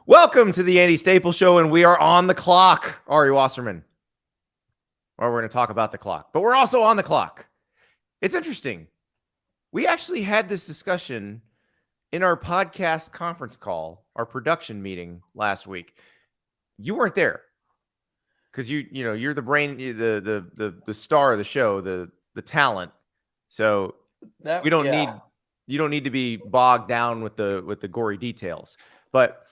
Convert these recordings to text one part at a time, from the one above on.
Welcome to the Andy Staples Show, and we are on the clock. Ari Wasserman. Or we're going to talk about the clock, but we're also on the clock. It's interesting. We actually had this discussion in our podcast conference call, our production meeting last week. You weren't there because you're the brain, the star of the show, the talent. So you don't need to be bogged down with the gory details, but.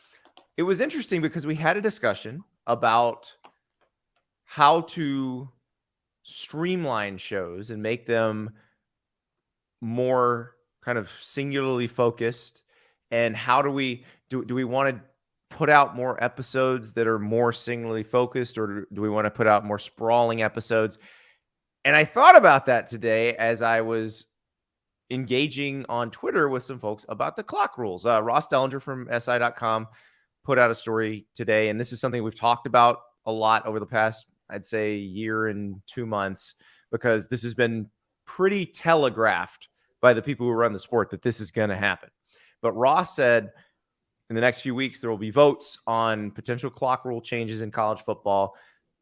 It was interesting because we had a discussion about how to streamline shows and make them more kind of singularly focused. And how do we want to put out more episodes that are more singularly focused, or do we want to put out more sprawling episodes? And I thought about that today as I was engaging on Twitter with some folks about the clock rules. Ross Dellinger from SI.com put out a story today, and this is something we've talked about a lot over the past, I'd say, year and 2 months, because this has been pretty telegraphed by the people who run the sport that this is going to happen. But Ross said in the next few weeks, there will be votes on potential clock rule changes in college football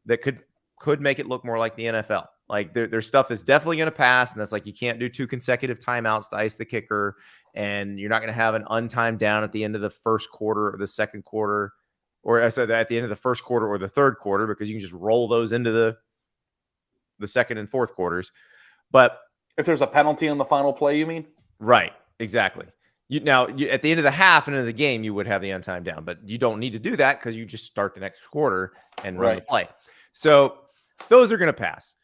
that could make it look more like the NFL. Like there's stuff that's definitely going to pass, and that's like you can't do 2 consecutive timeouts to ice the kicker, and you're not going to have an untimed down at the end of the first quarter or the second quarter, or I said at the end of the first quarter or the third quarter, because you can just roll those into the second and fourth quarters. But if there's a penalty on the final play, you mean? Right, exactly. At the end of the half and end of the game, you would have the untimed down, but you don't need to do that because you just start the next quarter and run the play. So those are going to pass.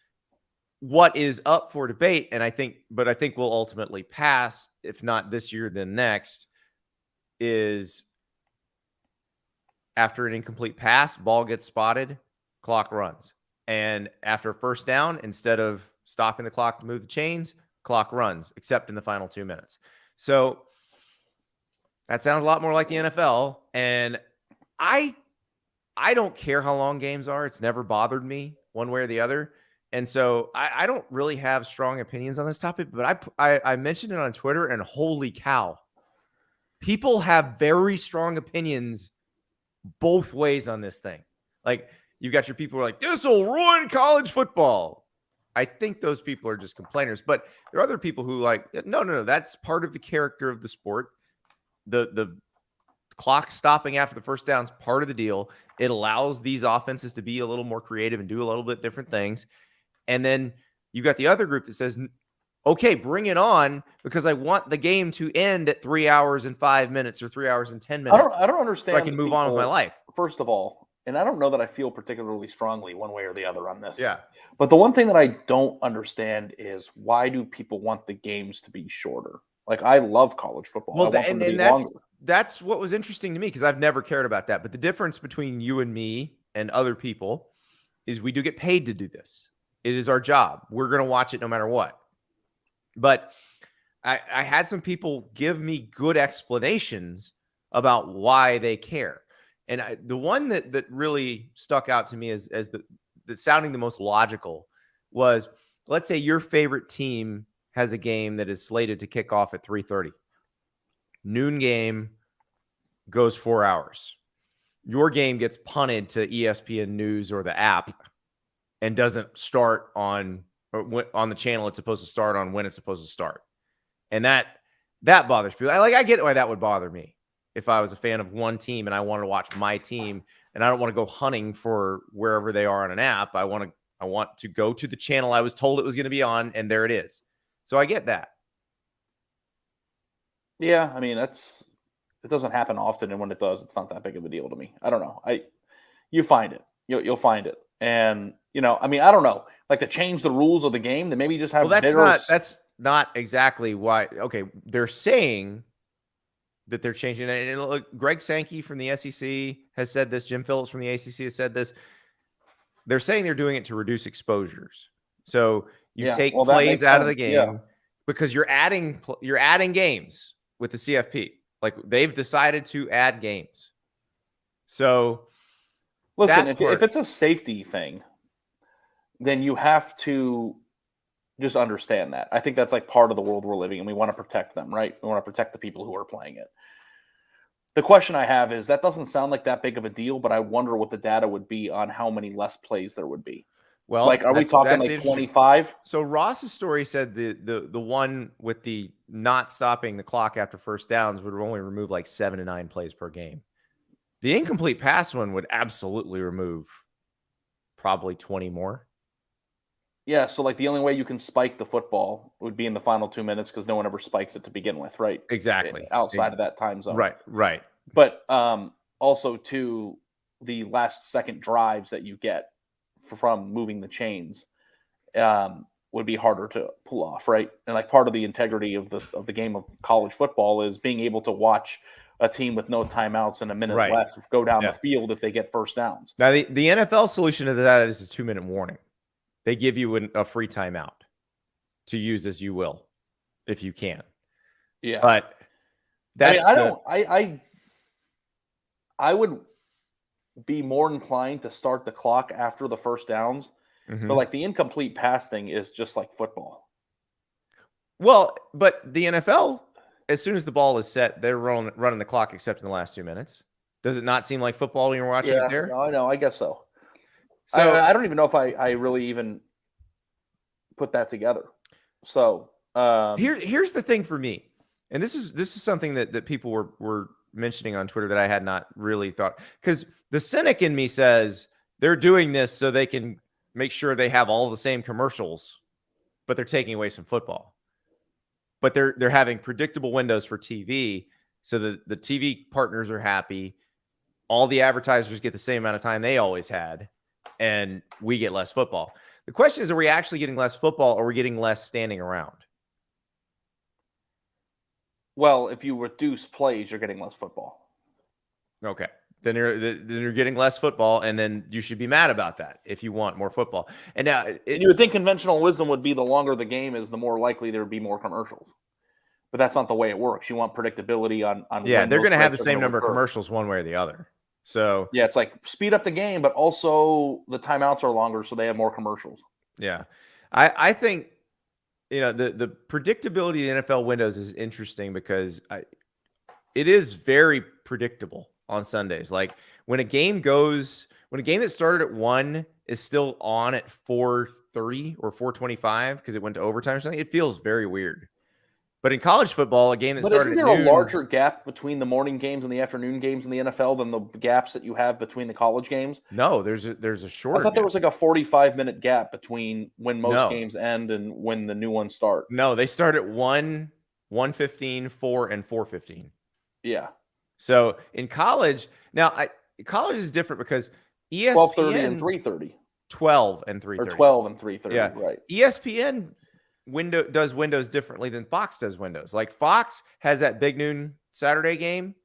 What is up for debate, and I think will ultimately pass, if not this year, then next, is after an incomplete pass, ball gets spotted, clock runs. And after first down, instead of stopping the clock to move the chains, clock runs, except in the final 2 minutes. So that sounds a lot more like the NFL. And I don't care how long games are. It's never bothered me one way or the other. And so I don't really have strong opinions on this topic, but I mentioned it on Twitter, and holy cow, people have very strong opinions both ways on this thing. Like, you got your people who are like, this will ruin college football. I think those people are just complainers, but there are other people who like, no, that's part of the character of the sport. The clock stopping after the first down is part of the deal. It allows these offenses to be a little more creative and do a little bit different things. And then you got the other group that says, okay, bring it on, because I want the game to end at 3 hours and 5 minutes or 3 hours and 10 minutes. I don't understand. So I can move on with my life. First of all, and I don't know that I feel particularly strongly one way or the other on this. Yeah. But the one thing that I don't understand is, why do people want the games to be shorter? Like, I love college football. Well, that's what was interesting to me, because I've never cared about that. But the difference between you and me and other people is we do get paid to do this. It is our job. We're going to watch it no matter what. But I had some people give me good explanations about why they care. And the one that really stuck out to me as the sounding the most logical was, let's say your favorite team has a game that is slated to kick off at 3:30. Noon game goes 4 hours. Your game gets punted to ESPN News or the app and doesn't start on the channel it's supposed to start on when it's supposed to start. And that bothers people. I get why that would bother me if I was a fan of one team and I wanted to watch my team, and I don't want to go hunting for wherever they are on an app. I want to go to the channel I was told it was going to be on, and there it is. So I get that. Yeah, I mean, it doesn't happen often, and when it does, it's not that big of a deal to me. I don't know. You find it. You'll find it. And, I mean, I don't know. Like, to change the rules of the game, then maybe just have that's not exactly why. Okay, they're saying that they're changing it. And look, Greg Sankey from the SEC has said this. Jim Phillips from the ACC has said this. They're saying they're doing it to reduce exposures. So you take plays out of the game because you're adding games with the CFP. Like, they've decided to add games. So listen, if it's a safety thing, then you have to just understand that. I think that's like part of the world we're living in. We want to protect them, right? We want to protect the people who are playing it. The question I have is that doesn't sound like that big of a deal, but I wonder what the data would be on how many less plays there would be. Like, Well, are we talking that's like interesting. 25? So Ross's story said the one with the not stopping the clock after first downs would only remove like 7 to 9 plays per game. The incomplete pass one would absolutely remove probably 20 more. Yeah, so like the only way you can spike the football would be in the final 2 minutes because no one ever spikes it to begin with, right? Exactly. Outside of that time zone. Right. But also to the last second drives that you get from moving the chains would be harder to pull off, right? And like part of the integrity of the game of college football is being able to watch a team with no timeouts and a minute Right. left go down Yeah. the field if they get first downs. Now the NFL solution to that is a 2-minute warning. They give you a free timeout to use as you will, if you can. Yeah, But that's I would be more inclined to start the clock after the first downs, but like the incomplete pass thing is just like football. Well, but the NFL, as soon as the ball is set, they're running the clock except in the last 2 minutes. Does it not seem like football when you're watching it there? No, I know. I guess so. So I don't even know if I really even put that together. So here's the thing for me, and this is something that people were mentioning on Twitter that I had not really thought, because the cynic in me says they're doing this so they can make sure they have all the same commercials, but they're taking away some football. But they're having predictable windows for TV, so that the TV partners are happy. All the advertisers get the same amount of time they always had, and we get less football. The question is, are we actually getting less football, or are we getting less standing around? Well, if you reduce plays, you're getting less football. Okay. Then you're getting less football, and then you should be mad about that if you want more football. And now you would think conventional wisdom would be the longer the game is, the more likely there would be more commercials. But that's not the way it works. You want predictability on yeah, they're going to have the same number of commercials one way or the other. So yeah, it's like speed up the game, but also the timeouts are longer, so they have more commercials. Yeah, I think the predictability of the NFL windows is interesting because it is very predictable on Sundays. Like when a game that started at 1 is still on at 4:30 or 4:25 because it went to overtime or something, it feels very weird. But in college football, a game that started isn't there at noon, a larger gap between the morning games and the afternoon games in the NFL than the gaps that you have between the college games? No, there's a shorter I thought there was like a 45-minute gap between when most No. games end and when the new ones start. No, they start at 1, 1:15, 4, and 4:15. Yeah. So in college, college is different because ESPN 12:30 and 3:30. 12 and 3:30. Or 12 and 3:30, Yeah. right. ESPN does windows differently than Fox does windows. Like Fox has that big noon Saturday game.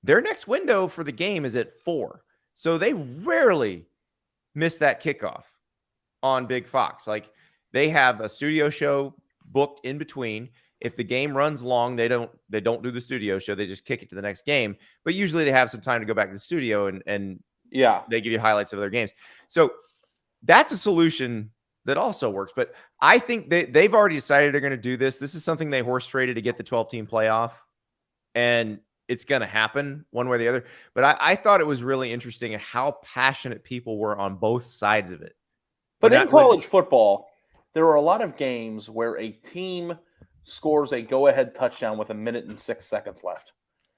Their next window for the game is at 4. So they rarely miss that kickoff on Big Fox. Like they have a studio show booked in between. If the game runs long, they don't do the studio show. They just kick it to the next game. But usually they have some time to go back to the studio and yeah, they give you highlights of their games. So that's a solution that also works. But I think they've already decided they're going to do this. This is something they horse traded to get the 12-team playoff. And it's going to happen one way or the other. But I thought it was really interesting how passionate people were on both sides of it. But in college football, there are a lot of games where a team scores a go-ahead touchdown with 1 minute and 6 seconds left.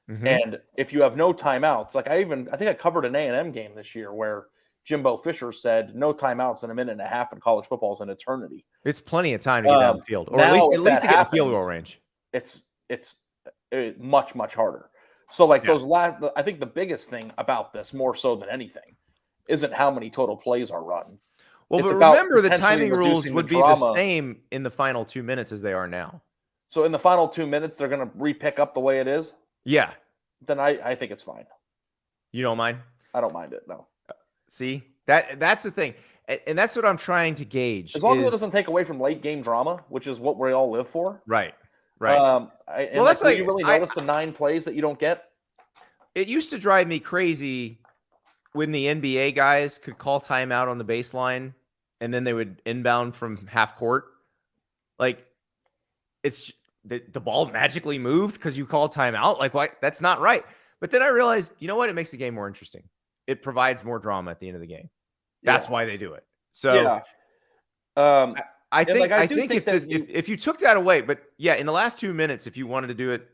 Mm-hmm. And if you have no timeouts, like I think I covered an A&M game this year where Jimbo Fisher said no timeouts in 1.5 minutes in college football is an eternity. It's plenty of time to get down the field, or at least to get in field goal range. It's much, much harder. So like I think the biggest thing about this, more so than anything, isn't how many total plays are run. Well, but remember the timing rules would be the same in the final 2 minutes as they are now. So in the final 2 minutes, they're going to re-pick up the way it is? Yeah. Then I think it's fine. You don't mind? I don't mind it, no. See? That's the thing. And that's what I'm trying to gauge. As long as it doesn't take away from late game drama, which is what we all live for. Right. That's like you really notice the 9 plays that you don't get? It used to drive me crazy when the NBA guys could call timeout on the baseline and then they would inbound from half court. Like it's the ball magically moved because you call timeout. Like what? That's not right. But then I realized, you know what? It makes the game more interesting. It provides more drama at the end of the game. That's why they do it. So Um, I and, think I do think if that if you took that away, but yeah, in the last 2 minutes, if you wanted to do it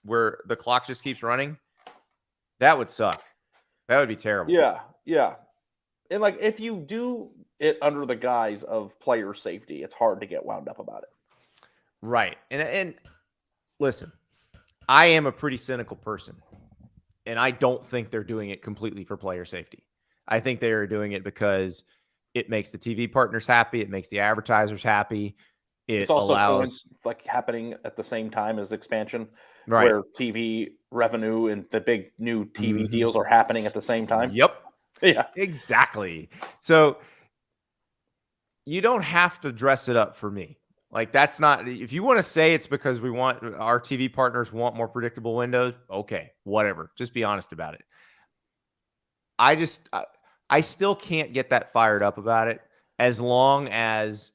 where the clock just keeps running, that would suck. That would be terrible. yeah. And like if you do it under the guise of player safety, it's hard to get wound up about it. Right. And listen, I am a pretty cynical person, and I don't think they're doing it completely for player safety. I think they are doing it because it makes the TV partners happy. It makes the advertisers happy. It It's also allows it's like happening at the same time as expansion, right. where TV revenue and the big new TV Mhm. deals are happening at the same time. Yep. Yeah. Exactly. So you don't have to dress it up for me. Like that's not if you want to say it's because we want our TV partners want more predictable windows, okay, whatever. Just be honest about it. I still can't get that fired up about it as long as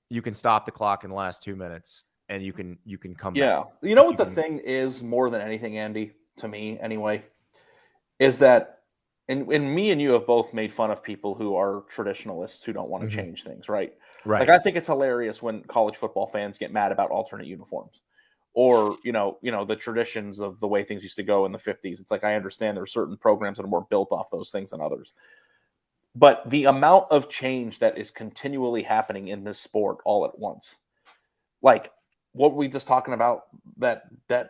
you can stop the clock in the last 2 minutes and you can come back. Yeah. You know If what you the can, thing is more than anything, Andy, to me anyway, is that and me and you have both made fun of people who are traditionalists who don't want to Mhm. change things, right? Like Right. I think it's hilarious when college football fans get mad about alternate uniforms. Or, the traditions of the way things used to go in the 50s. It's like I understand there are certain programs that are more built off those things than others. But the amount of change that is continually happening in this sport all at once. Like what were we just talking about that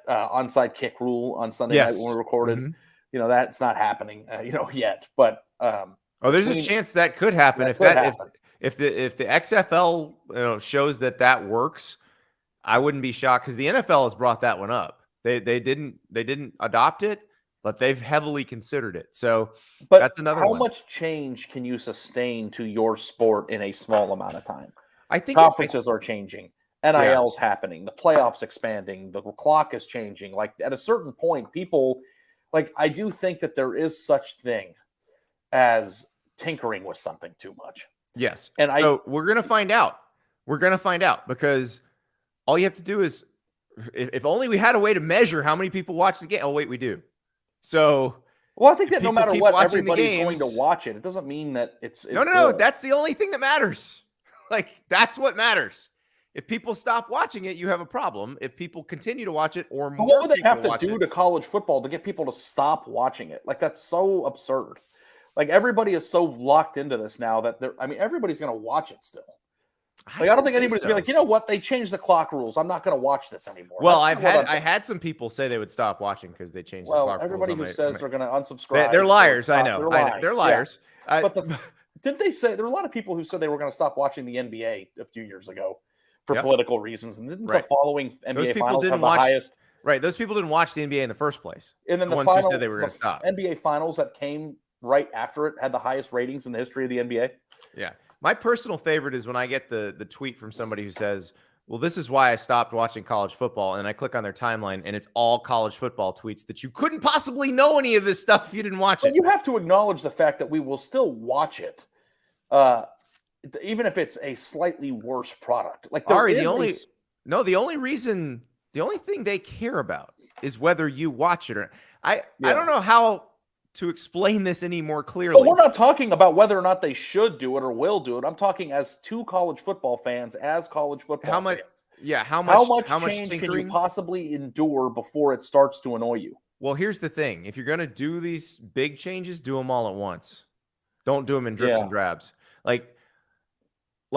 onside kick rule on Sunday night Yes. when we recorded, Mhm. That's not happening, yet. But Oh, there's a between chance that could happen that could happen. if the XFL shows that works. I wouldn't be shocked because the NFL has brought that one up. They didn't adopt it, but they've heavily considered it. So But that's another how one. much change can you sustain to your sport in a small amount of time? I think Conferences are changing. yeah. NIL's happening. The playoffs expanding. The clock is changing. Like at a certain point, people like I do think that there is such thing as tinkering with something too much. Yes. And So we're gonna find out. We're gonna find out because all you have to do is if only we had a way to measure how many people watch the game. Oh, wait, we do. So I think if that no people matter keep what, watching the everybody's going to games, watch it. It doesn't mean that it's no. good. That's the only thing that matters. Like that's what matters. If people stop watching it, you have a problem. If people continue to watch it, or But what more would they people have to watch do it, to college football to get people to stop watching it? Like that's so absurd. Like everybody is so locked into this now that everybody's going to watch it still. Like I don't think anybody's gonna be like, you know what? They changed the clock rules. I'm not going to watch this anymore. Well, That's not what I'm I had some people say they would stop watching because they changed the Well, clock rules. everybody On who my, says my, they're going to unsubscribe, they're liars. or I stop, know. they're I know. lying. They're Yeah. liars. But didn't they say there were a lot of people who said they were going to stop watching the NBA a few years ago for Yep. political reasons? And didn't Right. the following Those NBA people finals didn't have the watch. highest? Right. Those people didn't watch the NBA in the first place. And then the ones who final, said they were going to stop. NBA finals that came right after it had the highest ratings in the history of the NBA. Yeah. My personal favorite is when I get the tweet from somebody who says, well, this is why I stopped watching college football. And I click on their timeline and it's all college football tweets that you couldn't possibly know any of this stuff if you didn't watch it. But you have to acknowledge the fact that we will still watch it, even if it's a slightly worse product. Like there Ari, is the only thing they care about is whether you watch it or I don't know how to explain this any more clearly. But we're not talking about whether or not they should do it or will do it. I'm talking as two college football fans, as college football fans. Yeah, how much change change can you possibly endure before it starts to annoy you? Well, here's the thing. If you're going to do these big changes, do them all at once. Don't do them in drips and drabs. Like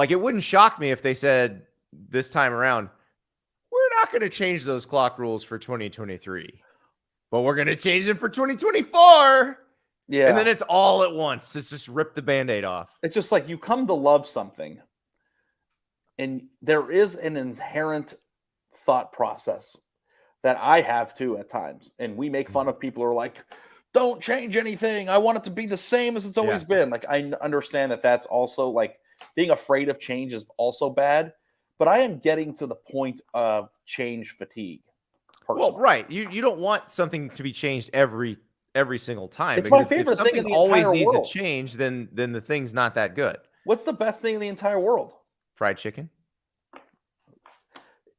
it wouldn't shock me if they said this time around, we're not going to change those clock rules for 2023. But we're going to change them for 2024. Yeah. And then it's all at once. It's just rip the Band-Aid off. It's just like you come to love something and there is an inherent thought process that I have too at times. And we make fun of people who are like, don't change anything. I want it to be the same as it's always been. Like, I understand that that's also like being afraid of change is also bad. But I am getting to the point of change fatigue. Personally. Well, right. You don't want something to be changed every single time. It's my favorite thing in the always entire needs world. a change, then the thing's not that good. What's the best thing in the entire world? Fried chicken.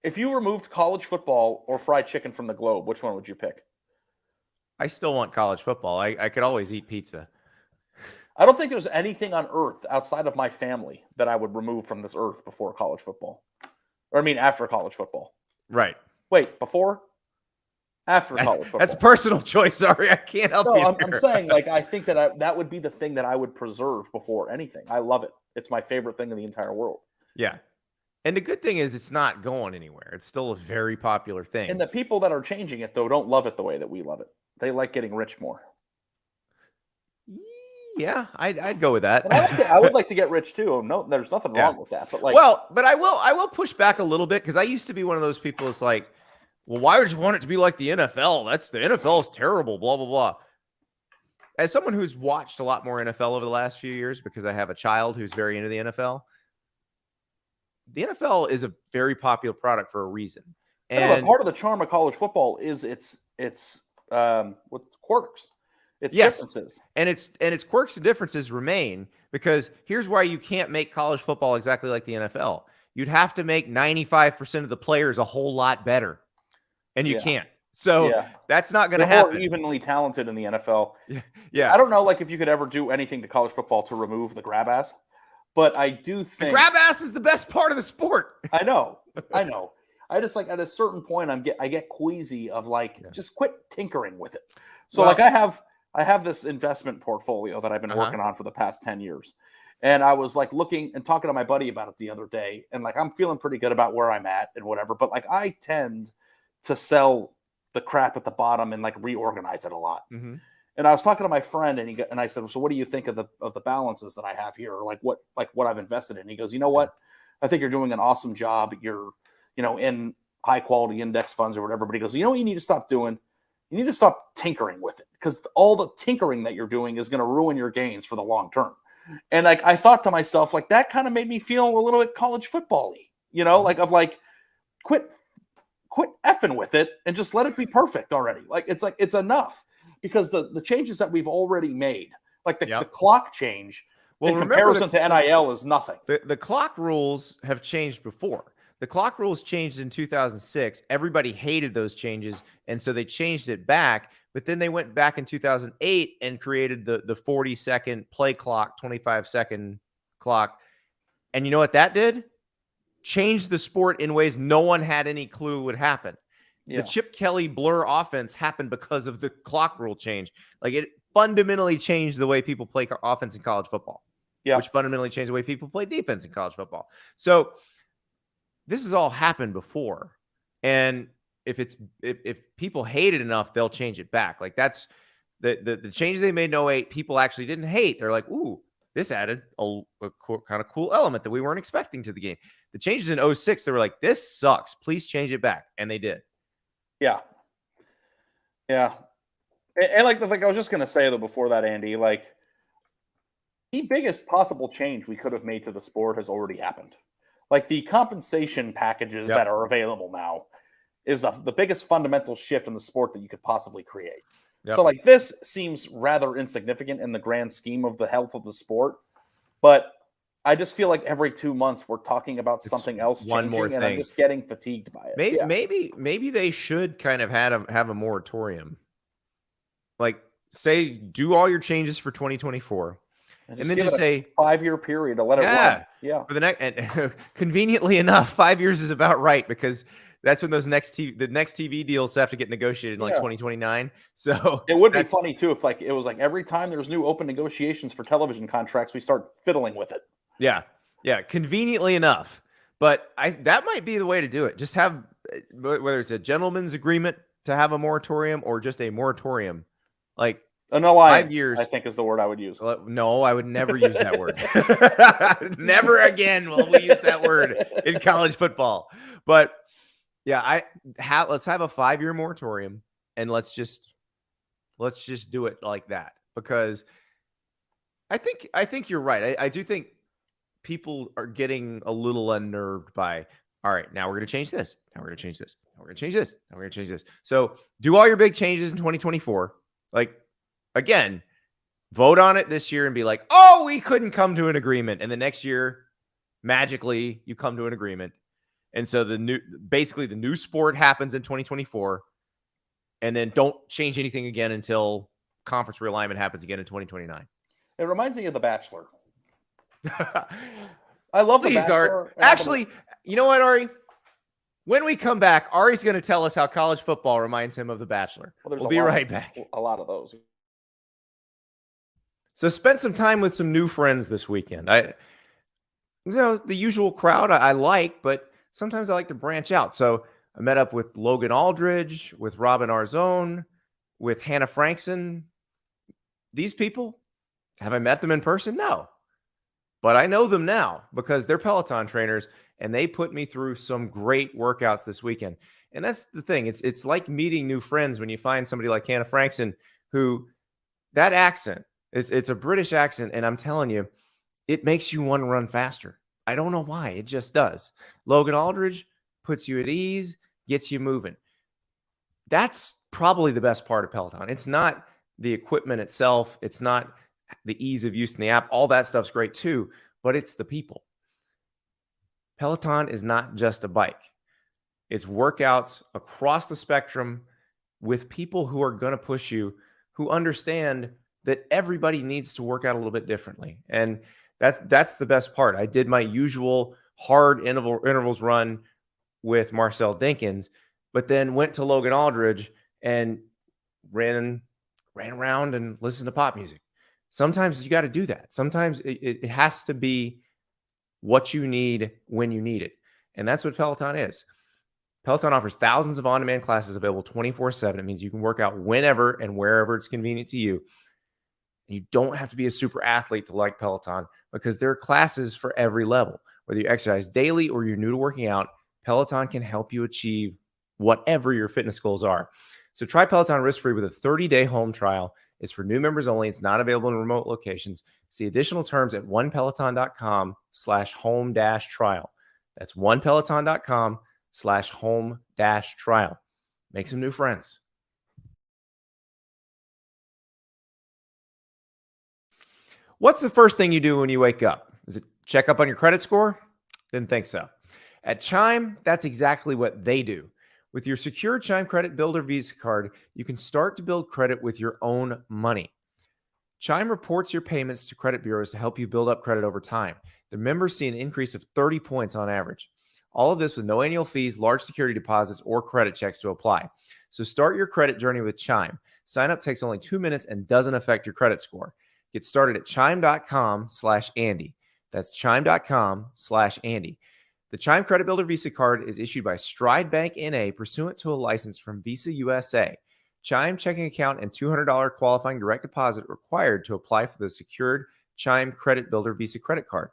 If you removed college football or fried chicken from the globe, which one would you pick? I still want college football. I could always eat pizza. I don't think there's anything on earth outside of my family that I would remove from this earth before college football. Or I mean, after college football. Right. Wait, before? After college football. That's a personal choice. Sorry, I can't help you. I'm saying, like, I think that would be the thing that I would preserve before anything. I love it. It's my favorite thing in the entire world. Yeah. And the good thing is it's not going anywhere. It's still a very popular thing. And the people that are changing it, though, don't love it the way that we love it. They like getting rich more. Yeah, I'd go with that. I would like to get rich too. No, there's nothing wrong with that. But like, but I will push back a little bit because I used to be one of those people. It's like, well, why would you want it to be like the NFL? The NFL is terrible. Blah blah blah. As someone who's watched a lot more NFL over the last few years because I have a child who's very into the NFL. The NFL is a very popular product for a reason. And part of the charm of college football is its quirks. Its differences. And its quirks and differences remain because here's why you can't make college football exactly like the NFL. You'd have to make 95% of the players a whole lot better. And you can't. So that's not going to happen. More evenly talented in the NFL. Yeah. I don't know like if you could ever do anything to college football to remove the grab ass, but I do think the grab ass is the best part of the sport. I know. I just like at a certain point I get queasy of like just quit tinkering with it. So like I have this investment portfolio that I've been working on for the past 10 years. And I was like looking and talking to my buddy about it the other day. And like, I'm feeling pretty good about where I'm at and whatever. But like, I tend to sell the crap at the bottom and like reorganize it a lot. Mm-hmm. And I was talking to my friend and I said, so what do you think of the balances that I have here? Or like what I've invested in? And he goes, you know what? I think you're doing an awesome job. You're, in high quality index funds or whatever. But he goes, you know what you need to stop doing? You need to stop tinkering with it because all the tinkering that you're doing is going to ruin your gains for the long term. And like I thought to myself, like that kind of made me feel a little bit college football-y, like quit effing with it and just let it be perfect already. Like it's enough because the changes that we've already made, like the clock change in comparison to NIL is nothing. The clock rules have changed before. The clock rules changed in 2006. Everybody hated those changes, and so they changed it back. But then they went back in 2008 and created the 40-second play clock, 25-second clock. And you know what that did? Changed the sport in ways no one had any clue would happen. Yeah. The Chip Kelly blur offense happened because of the clock rule change. Like it fundamentally changed the way people play offense in college football, which fundamentally changed the way people play defense in college football. So this has all happened before. And if people hate it enough, they'll change it back. Like that's the changes they made in 08, people actually didn't hate. They're like, ooh, this added a kind of cool element that we weren't expecting to the game. The changes in 06, they were like, this sucks. Please change it back. And they did. Yeah. Yeah. And like I was just going to say though, before that, Andy, like the biggest possible change we could have made to the sport has already happened. Like the compensation packages that are available now is the biggest fundamental shift in the sport that you could possibly create. Yep. So like this seems rather insignificant in the grand scheme of the health of the sport, but I just feel like every 2 months we're talking about something else one more thing. And I'm just getting fatigued by it. Maybe they should kind of have a moratorium. Like say do all your changes for 2024. And then just say 5-year period to let it run. Yeah. For the next, and conveniently enough, 5 years is about right because that's when the next TV deals have to get negotiated in like 2029. So it would be funny too if like it was like every time there's new open negotiations for television contracts, we start fiddling with it. Yeah. Yeah. Conveniently enough. But that might be the way to do it. Just have whether it's a gentleman's agreement to have a moratorium or just a moratorium, like an alliance, 5 years, I think is the word I would use. No, I would never use that word. Never again will we use that word in college football. But yeah, let's have a 5-year moratorium and let's just do it like that because I think you're right. I do think people are getting a little unnerved by, all right, now we're going to change this. Now we're going to change this. Now we're going to change this. Now we're going to change this. So do all your big changes in 2024. Like, again, vote on it this year and be like, oh, we couldn't come to an agreement. And the next year, magically, you come to an agreement. And so basically the new sport happens in 2024. and then don't change anything again until conference realignment happens again in 2029. It reminds me of The Bachelor. I love The Please, Bachelor. Ari. Actually, you know what, Ari? When we come back, Ari's going to tell us how college football reminds him of The Bachelor. We'll be right back. A lot of those. So spent some time with some new friends this weekend. The usual crowd I like, but sometimes I like to branch out. So I met up with Logan Aldridge, with Robin Arzone, with Hannah Frankson. These people, have I met them in person? No. But I know them now because they're Peloton trainers, and they put me through some great workouts this weekend. And that's the thing. It's like meeting new friends when you find somebody like Hannah Frankson, who that accent, it's a British accent, and I'm telling you, it makes you want to run faster. I don't know why. It just does. Logan Aldridge puts you at ease, gets you moving. That's probably the best part of Peloton. It's not the equipment itself. It's not the ease of use in the app. All that stuff's great too, but it's the people. Peloton is not just a bike. It's workouts across the spectrum with people who are going to push you, who understand that everybody needs to work out a little bit differently. And that's the best part. I did my usual hard intervals run with Marcel Dinkins, but then went to Logan Aldridge and ran around and listened to pop music. Sometimes you got to do that. Sometimes it has to be what you need when you need it. And that's what Peloton is. Peloton offers thousands of on-demand classes available 24/7. It means you can work out whenever and wherever it's convenient to you. And you don't have to be a super athlete to like Peloton, because there are classes for every level. Whether you exercise daily or you're new to working out, Peloton can help you achieve whatever your fitness goals are. So try Peloton risk-free with a 30-day home trial. It's for new members only. It's not available in remote locations. See additional terms at onepeloton.com/home-trial. That's onepeloton.com/home-trial. Make some new friends. What's the first thing you do when you wake up? Is it check up on your credit score? Didn't think so. At Chime, that's exactly what they do. With your secure Chime Credit Builder Visa card, you can start to build credit with your own money. Chime reports your payments to credit bureaus to help you build up credit over time. The members see an increase of 30 points on average. All of this with no annual fees, large security deposits, or credit checks to apply. So start your credit journey with Chime. Sign up takes only 2 minutes and doesn't affect your credit score. Get started at chime.com/Andy. That's chime.com/Andy. The Chime Credit Builder Visa card is issued by Stride Bank NA pursuant to a license from Visa USA. Chime checking account and $200 qualifying direct deposit required to apply for the secured Chime Credit Builder Visa credit card.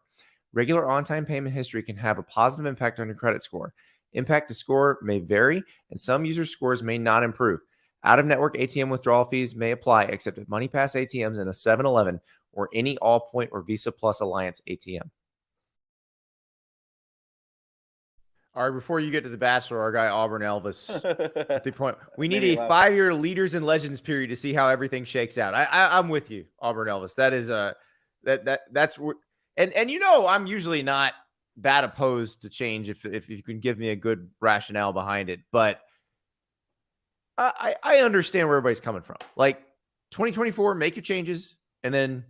Regular on-time payment history can have a positive impact on your credit score. Impact to score may vary, and some users' scores may not improve. Out-of-network ATM withdrawal fees may apply, except at MoneyPass ATMs and a 7-Eleven or any Allpoint or Visa Plus Alliance ATM. All right, before you get to The Bachelor, our guy Auburn Elvis at the point, we need a 5-year Leaders and Legends period to see how everything shakes out. I'm with you, Auburn Elvis. That is that's and you know I'm usually not that opposed to change if you can give me a good rationale behind it, but I understand where everybody's coming from. Like 2024, make your changes, and then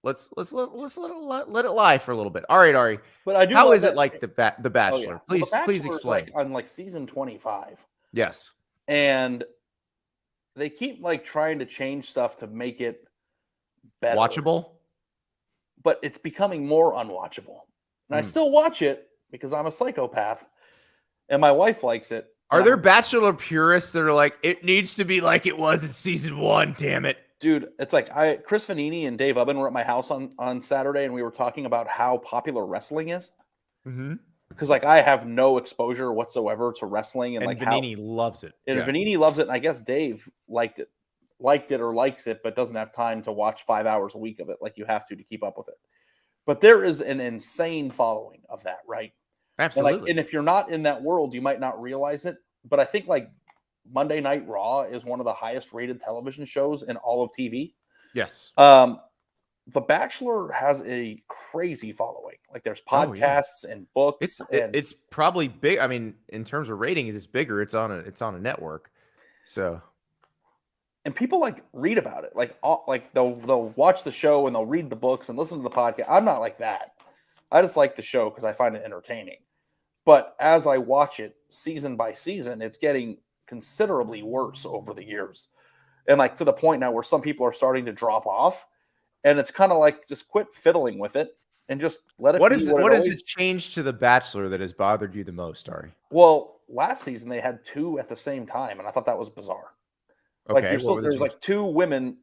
let's let it lie for a little bit. All right, Ari. But I do. How is it like the Bachelor? Oh, yeah. Please explain. On season 25. Yes. And they keep trying to change stuff to make it better, watchable, but it's becoming more unwatchable. And I still watch it because I'm a psychopath, and my wife likes it. Are there Bachelor purists that are like, it needs to be like it was in season 1? Damn it. Dude, it's like Chris Vanini and Dave Ubben were at my house on Saturday, and we were talking about how popular wrestling is. Mm-hmm. Because I have no exposure whatsoever to wrestling, and Vanini loves it. And Vanini loves it, and I guess Dave liked it or likes it, but doesn't have time to watch 5 hours a week of it like you have to keep up with it. But there is an insane following of that, right? Absolutely. And if you're not in that world, you might not realize it. But I think Monday Night Raw is one of the highest rated television shows in all of TV. Yes. The Bachelor has a crazy following. There's podcasts and books. It's probably big. I mean, in terms of ratings, it's bigger. It's on a network. So and people like read about it. Like they'll watch the show and they'll read the books and listen to the podcast. I'm not like that. I just like the show because I find it entertaining. But as I watch it season by season, it's getting considerably worse over the years. And like to the point now where some people are starting to drop off. And it's kind of like just quit fiddling with it and just let it What be is what what it is always. the change to The Bachelor that has bothered you the most, Ari? Well, last season they had two at the same time, and I thought that was bizarre. Like Okay, what were the there's changes? like two women.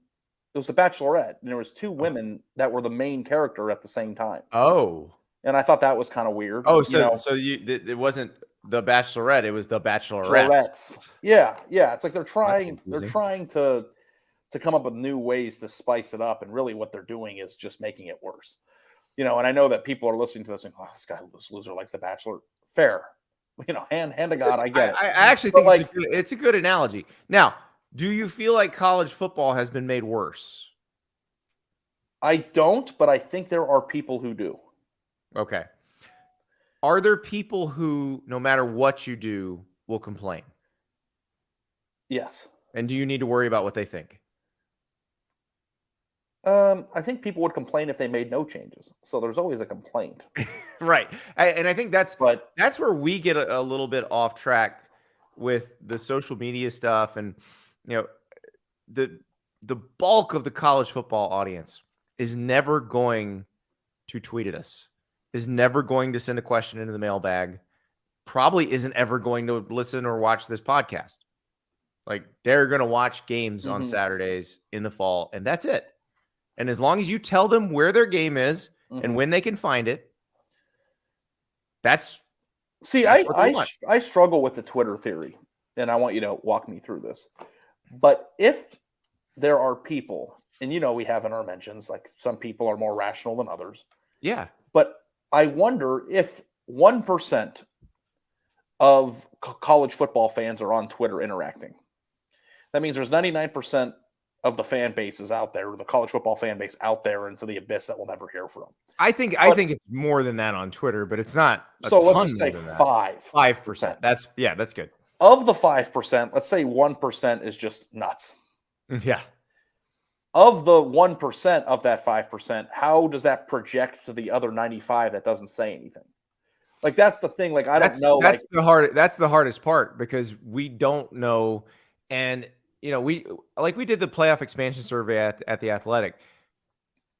It was the Bachelorette, and there was two women that were the main character at the same time, Oh, and I thought that was kind of weird. oh, so it wasn't The Bachelorette; it was The Bachelorettes. Bachelorettes. Yeah, yeah. It's like they're That's they're confusing. trying to come up with new ways to spice it up, and really what they're doing is just making it worse. And I know that people are listening to this and, oh, this loser likes The Bachelor. Fair. Hand to God, I get it. I actually But think it's a good analogy. Now, do you feel like college football has been made worse? I don't, but I think there are people who do. Okay. Are there people who, no matter what you do, will complain? Yes. And do you need to worry about what they think? I think people would complain if they made no changes. So there's always a complaint. Right. And I think that's But where we get a little bit off track with the social media stuff. And, the bulk of the college football audience is never going to tweet at us, is never going to send a question into the mailbag, probably isn't ever going to listen or watch this podcast. Like, they're going to watch games on Saturdays in the fall, and that's it. And as long as you tell them where their game is and when they can find it, that's what they want. I struggle with the Twitter theory, and I want you to walk me through this. But if there are people, and we have in our mentions, like some people are more rational than others. Yeah. But I wonder if 1% of college football fans are on Twitter interacting. That means there's 99% of the fan base is out there, the college football fan base out there into the abyss that we'll never hear from. I think it's more than that on Twitter, but it's not a so ton let's just say more than that. 5%. That's good. Of the 5%, let's say 1% is just nuts. Yeah. Of the 1% of that 5%, how does that project to the other 95 that doesn't say anything? Like, that's the thing. Like, I don't know. That's the hardest part, because we don't know. And, we did the playoff expansion survey at the Athletic.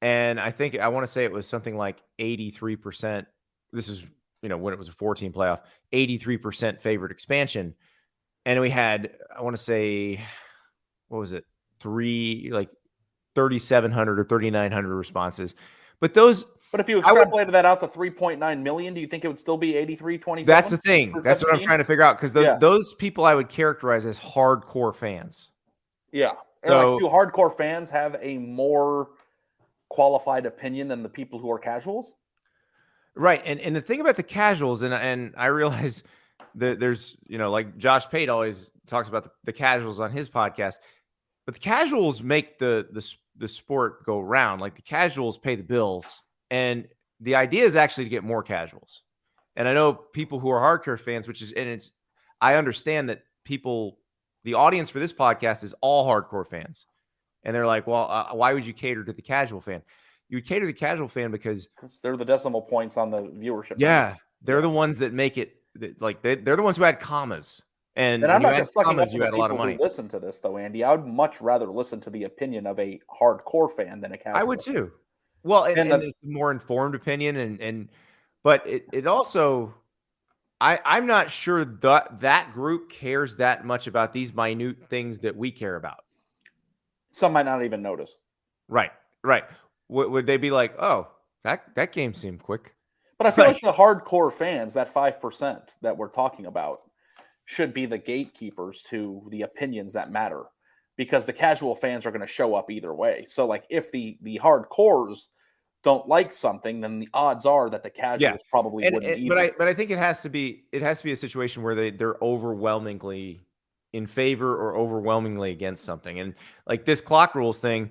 And I want to say it was something like 83%. This is, when it was a 14 playoff, 83% favored expansion. And we had, I want to say, what was it? 3,700 or 3,900 responses. But if you extrapolated that out to 3.9 million, do you think it would still be 83-27? That's the thing. That's what I'm trying to figure out. Because those people I would characterize as hardcore fans. Yeah. So, do hardcore fans have a more qualified opinion than the people who are casuals? Right. And the thing about the casuals, and I realize that there's, like Josh Pate always talks about the casuals on his podcast, but the casuals make the sport go round. Like, the casuals pay the bills, and the idea is actually to get more casuals. And I know people who are hardcore fans, I understand that the audience for this podcast is all hardcore fans. And they're like, well, why would you cater to the casual fan? You would cater to the casual fan because they're the decimal points on the viewership. Yeah. They're the ones that make it, like, they're the ones who add commas. And I'm not just sucking commas, up to you the add a lot of people money. who listen to this, though, Andy. I would much rather listen to the opinion of a hardcore fan than a casual. I would too. Well, and it's a more informed opinion, but it also, I'm not sure that group cares that much about these minute things that we care about. Some might not even notice. Right. Would they be like, oh, that game seemed quick? But I feel like the hardcore fans, that 5% that we're talking about, should be the gatekeepers to the opinions that matter, because the casual fans are going to show up either way. So, like, if the hardcores don't like something, then the odds are that the casuals probably wouldn't either. But I think it has to be a situation where they're overwhelmingly in favor or overwhelmingly against something. And like this clock rules thing,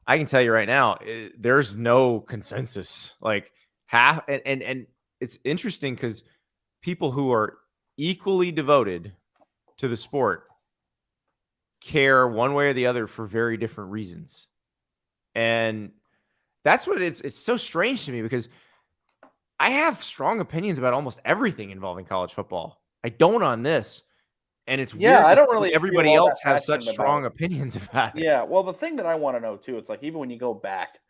I can tell you right now, there's no consensus. Like, half, and it's interesting because people who are equally devoted to the sport care one way or the other for very different reasons. And that's what it's so strange to me, because I have strong opinions about almost everything involving college football. I don't on this. And it's weird I to don't see really everybody feel all else that have such passionate strong about opinions about it. Yeah, well, the thing that I want to know too, it's like even when you go back,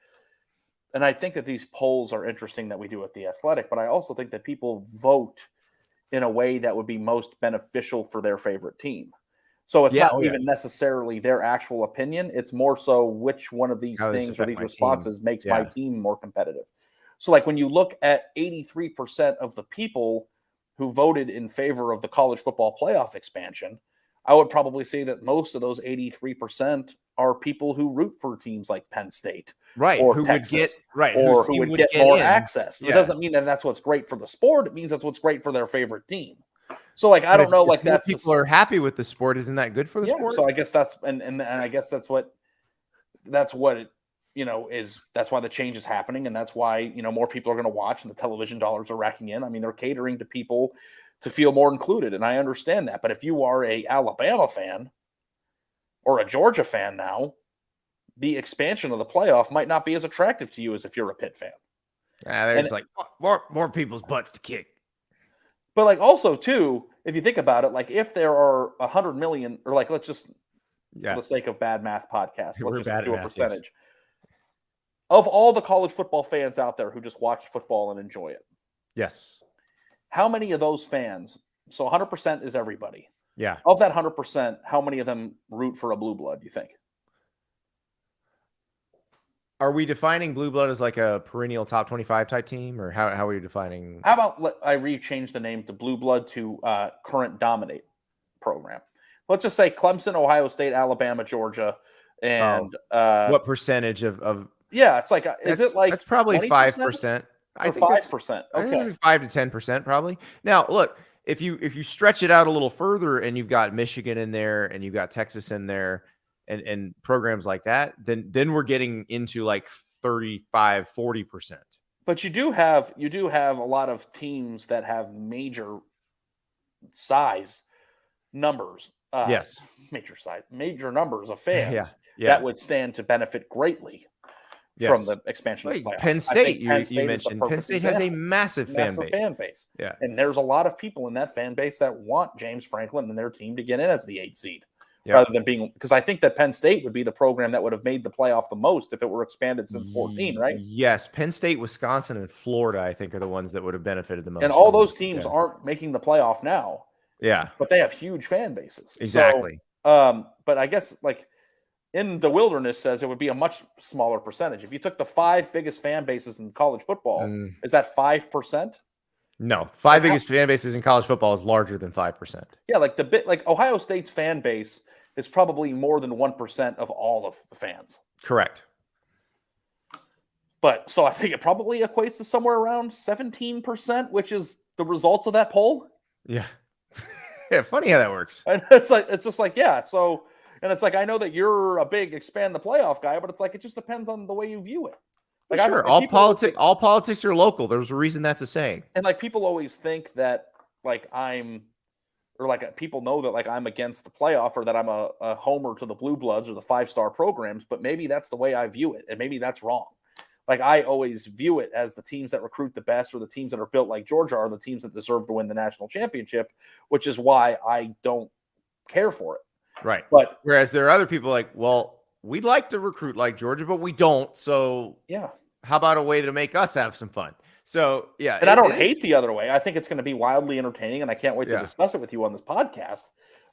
and I think that these polls are interesting that we do at The Athletic, but I also think that people vote in a way that would be most beneficial for their favorite team. So it's Yeah, not even necessarily their actual opinion. It's more so which one of these How this things or affect these my team. responses makes my Yeah. team more competitive. So like when you look at 83% of the people who voted in favor of the college football playoff expansion, I would probably say that most of those 83% are people who root for teams like Penn State Right. or Who would get Texas, right, or whose who team would would get get more in. access. It Yeah. doesn't mean that that's what's great for the sport. It means that's what's great for their favorite team. So like, I But don't know, if like more that's people are happy with the sport, isn't that good for the yeah. sport? So I guess that's and I guess that's what it that's why the change is happening, and that's why more people are going to watch and the television dollars are racking in. I mean, they're catering to people to feel more included, and I understand that. But if you are a Alabama fan or a Georgia fan now, the expansion of the playoff might not be as attractive to you as if you're a Pitt fan. There's And like more people's butts to kick. but like also too, if you think about it, like if there are 100 million, or like let's just for the sake of bad math podcast, We're let's just bad do at a math, yes. percentage of all the college football fans out there who just watch football and enjoy it. Yes. How many of those fans? So 100% is everybody. Yeah. Of that 100%, how many of them root for a blue blood? Do you think? Are we defining blue blood as like a perennial top 25 type team, or how are we defining? How about I change the name to blue blood to current dominate program? Let's just say Clemson, Ohio State, Alabama, Georgia, and what percentage of yeah, it's like is it like that's probably 5%? I think 5%. Okay, I think 5 to 10% probably. Now, look, if you stretch it out a little further and you've got Michigan in there and you've got Texas in there and programs like that, then we're getting into like 35, 40%. But you do have a lot of teams that have major size numbers. Yes. Major numbers of fans Yeah. that would stand to benefit greatly from the expansion of the playoffs. Penn State, you You mentioned. Penn State has a massive fan base. Yeah. And there's a lot of people in that fan base that want James Franklin and their team to get in as the 8th seed. Rather than being, because I think that Penn State would be the program that would have made the playoff the most if it were expanded since 14, right? Yes. Penn State, Wisconsin, and Florida, I think, are the ones that would have benefited the most. And all those teams aren't making the playoff now. Yeah. But they have huge fan bases. Exactly. So, but I guess like in the wilderness says it would be a much smaller percentage. If you took the 5 biggest fan bases in college football, is that 5%? No, 5 biggest fan bases in college football is larger than 5%. Yeah, like Ohio State's fan base is probably more than 1% of all of the fans. Correct. But so I think it probably equates to somewhere around 17%, which is the results of that poll. Yeah. Yeah, funny how that works. And it's just like, yeah. So, and it's like, I know that you're a big expand the playoff guy, but it's like, it just depends on the way you view it. Like, sure. All politics are local. There's a reason that's a saying. And like, people always think that like people know that like I'm against the playoff or that I'm a homer to the blue bloods or the 5-star programs, but maybe that's the way I view it. And maybe that's wrong. Like I always view it as the teams that recruit the best or the teams that are built like Georgia are the teams that deserve to win the national championship, which is why I don't care for it. Right. But whereas there are other people like, well, we'd like to recruit like Georgia, but we don't. So yeah, how about a way to make us have some fun? So yeah. And I don't hate the other way. I think it's going to be wildly entertaining and I can't wait to discuss it with you on this podcast.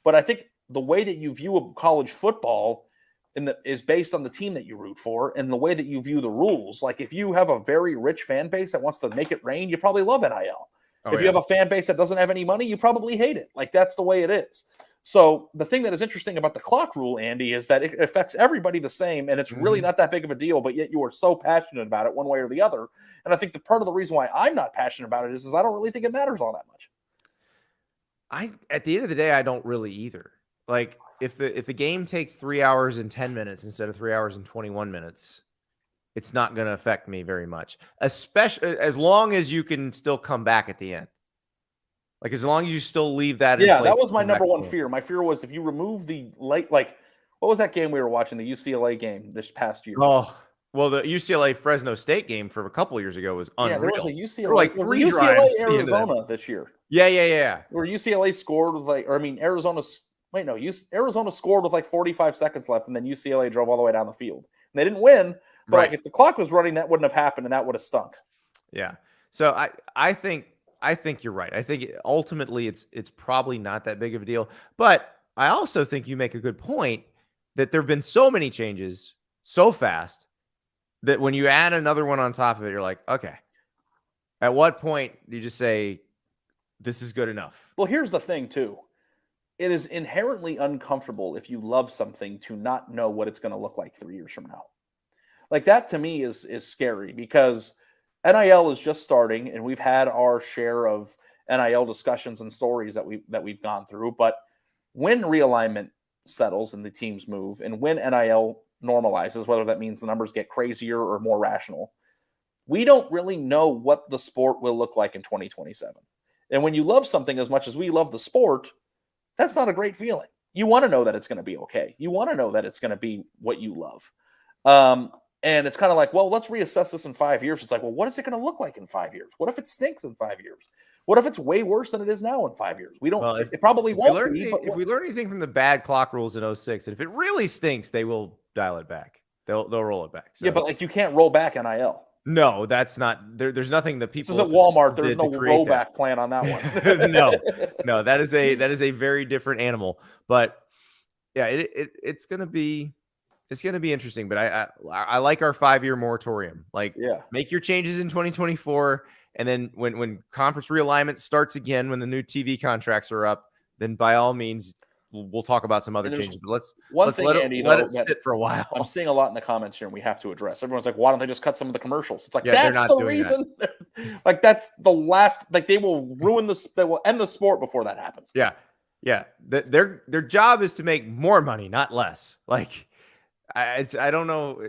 But I think the way that you view college football is based on the team that you root for and the way that you view the rules. Like if you have a very rich fan base that wants to make it rain, you probably love NIL. If you have a fan base that doesn't have any money, you probably hate it. Like that's the way it is. So the thing that is interesting about the clock rule, Andy, is that it affects everybody the same, and it's really not that big of a deal, but yet you are so passionate about it one way or the other. And I think the part of the reason why I'm not passionate about it is I don't really think it matters all that much. At the end of the day, I don't really either. Like if the game takes 3 hours and 10 minutes instead of 3 hours and 21 minutes, it's not going to affect me very much, especially as long as you can still come back at the end. Like as long as you still leave that. Yeah, that was my number one fear. My fear was if you remove the late, like What was that game we were watching? The UCLA game this past year. Oh, well, the UCLA Fresno State game from a couple of years ago was unreal. Yeah, there was a There were like there was a 3 drives UCLA at the end of that. Arizona this year. Yeah. Where UCLA scored with Arizona scored with like 45 seconds left, and then UCLA drove all the way down the field. And they didn't win, but like if the clock was running, that wouldn't have happened, and that would have stunk. Yeah. So I think you're right. I think ultimately it's probably not that big of a deal. But I also think you make a good point that there have been so many changes so fast that when you add another one on top of it, you're like, okay, at what point do you just say this is good enough? Well, here's the thing too. It is inherently uncomfortable if you love something to not know what it's going to look like 3 years from now. Like that to me is scary because NIL is just starting, and we've had our share of NIL discussions and stories that we've gone through. But when realignment settles and the teams move, and when NIL normalizes, whether that means the numbers get crazier or more rational, we don't really know what the sport will look like in 2027. And when you love something as much as we love the sport, that's not a great feeling. You want to know that it's going to be okay. You want to know that it's going to be what you love. And it's kind of like, well, let's reassess this in 5 years. It's like, well, what is it going to look like in 5 years? What if it stinks in 5 years? What if it's way worse than it is now in 5 years? We don't. Well, it probably won't be. If we learn anything from the bad clock rules in 06, and if it really stinks, they will dial it back. They'll roll it back. So. Yeah, but like you can't roll back NIL. No, that's not. There's nothing that people. This is at Walmart. There's no rollback plan on that one. No, that is a very different animal. But yeah, it's gonna be interesting. But I like our 5-year moratorium. Like, make your changes in 2024, and then when conference realignment starts again, when the new TV contracts are up, then by all means we'll talk about some other changes. But let's let it sit for a while. I'm seeing a lot in the comments here, and we have to address. Everyone's like, why don't they just cut some of the commercials? It's like, that's the reason. Like, that's the last. Like, they will ruin they will end the sport before that happens. Yeah. Their job is to make more money, not less. Like, I don't know.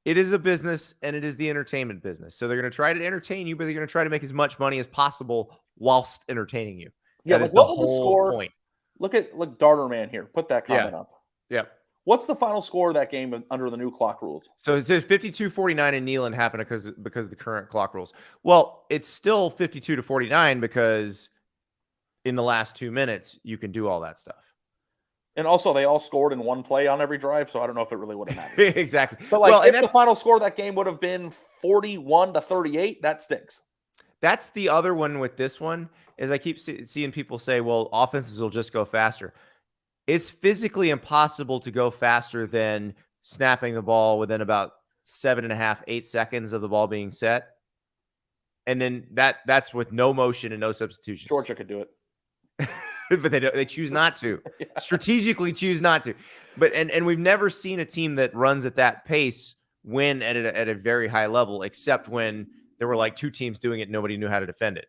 It is a business, and it is the entertainment business. So they're going to try to entertain you, but they're going to try to make as much money as possible whilst entertaining you. Yeah, that is the whole point. Look, Darter Man here. Put that comment up. Yeah. What's the final score of that game under the new clock rules? So it says 52-49 in Neyland happened because of the current clock rules. Well, it's still 52-49 because in the last 2 minutes you can do all that stuff. And also, they all scored in one play on every drive, so I don't know if it really would have mattered. Exactly. But like, if the final score of that game would have been 41-38, that stinks. That's the other one with this one, is I keep seeing people say, well, offenses will just go faster. It's physically impossible to go faster than snapping the ball within about 7.5, 8 seconds of the ball being set. And then that's with no motion and no substitutions. Georgia could do it. But they choose not to. Strategically choose not to. But and we've never seen a team that runs at that pace win at a very high level, except when there were like 2 teams doing it, nobody knew how to defend it.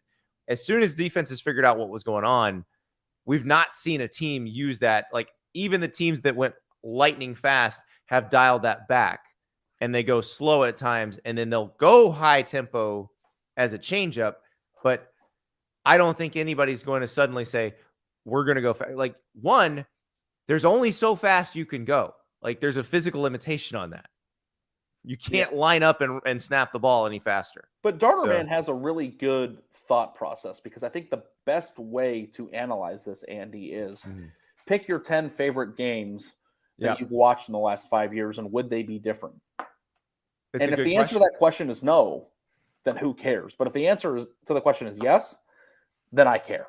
As soon as defenses figured out what was going on, we've not seen a team use that. Like, even the teams that went lightning fast have dialed that back, and they go slow at times, and then they'll go high tempo as a changeup. But I don't think anybody's going to suddenly say, we're going to go fast. Like, one, there's only so fast you can go. Like, there's a physical limitation on that. You can't line up and snap the ball any faster. But Darterman has a really good thought process, because I think the best way to analyze this, Andy, is pick your 10 favorite games that you've watched in the last 5 years, and would they be different? And if the answer to that question is no, then who cares? But if the answer to the question is yes, then I care.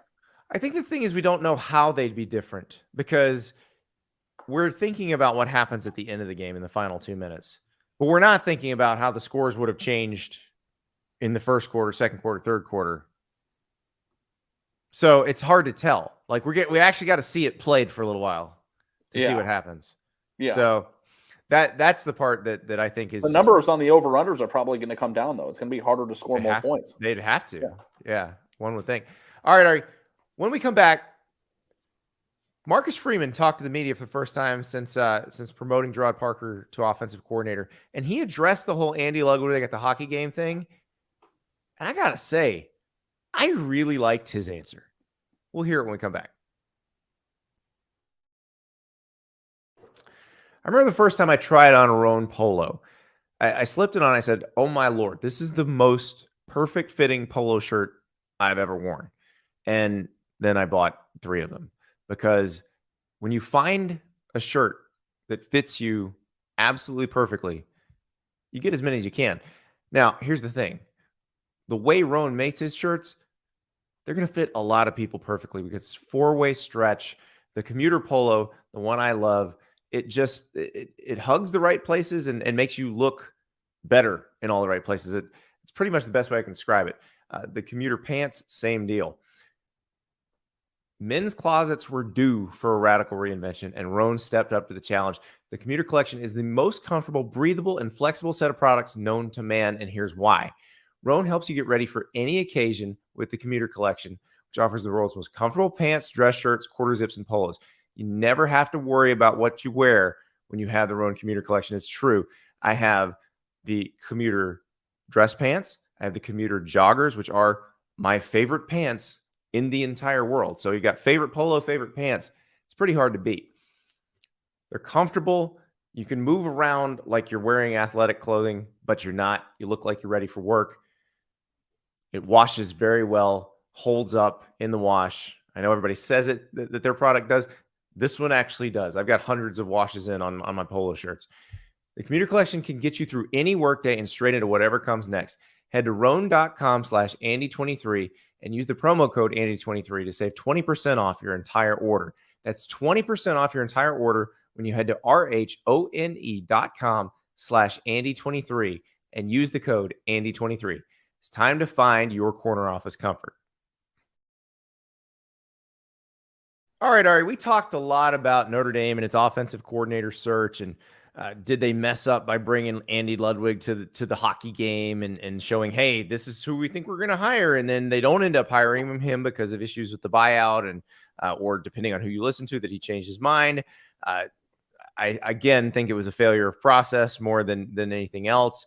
I think the thing is, we don't know how they'd be different, because we're thinking about what happens at the end of the game in the final 2 minutes. But we're not thinking about how the scores would have changed in the first quarter, second quarter, third quarter. So it's hard to tell. Like, we actually got to see it played for a little while to see what happens. Yeah. So that's the part that I think is, the numbers on the over-unders are probably going to come down, though. It's going to be harder to score more points. They'd have to. Yeah, one would think. All right, Ari. When we come back, Marcus Freeman talked to the media for the first time since promoting Gerard Parker to offensive coordinator, and he addressed the whole Andy Ludwig at the hockey game thing. And I gotta say, I really liked his answer. We'll hear it when we come back. I remember the first time I tried on a Rhone polo. I slipped it on. I said, "Oh my Lord, this is the most perfect fitting polo shirt I've ever worn." And then I bought 3 of them because when you find a shirt that fits you absolutely perfectly, you get as many as you can. Now, here's the thing. The way Rhone makes his shirts, they're going to fit a lot of people perfectly because it's 4-way stretch. The commuter polo, the one I love, it hugs the right places and makes you look better in all the right places. It's pretty much the best way I can describe it. The commuter pants, same deal. Men's closets were due for a radical reinvention, and Rhone stepped up to the challenge. The commuter collection is the most comfortable, breathable, and flexible set of products known to man, and here's why. Rhone helps you get ready for any occasion with the commuter collection, which offers the world's most comfortable pants, dress shirts, quarter zips, and polos. You never have to worry about what you wear when you have the Rhone commuter collection. It's true. I have the commuter dress pants. I have the commuter joggers, which are my favorite pants in the entire world. So you got favorite polo, favorite pants. It's pretty hard to beat. They're comfortable. You can move around like you're wearing athletic clothing, but you're not. You look like you're ready for work. It washes very well, holds up in the wash. I know everybody says it that their product does. This one actually does. I've got hundreds of washes in on my polo shirts. The commuter collection can get you through any workday and straight into whatever comes next. Head to Rhone.com/Andy23 and use the promo code Andy23 to save 20% off your entire order. That's 20% off your entire order when you head to RHONE.com/Andy23 and use the code Andy23. It's time to find your corner office comfort. All right, Ari, we talked a lot about Notre Dame and its offensive coordinator search, and did they mess up by bringing Andy Ludwig to the hockey game and showing, hey, this is who we think we're going to hire, and then they don't end up hiring him because of issues with the buyout and or depending on who you listen to, that he changed his mind. I again think it was a failure of process more than anything else.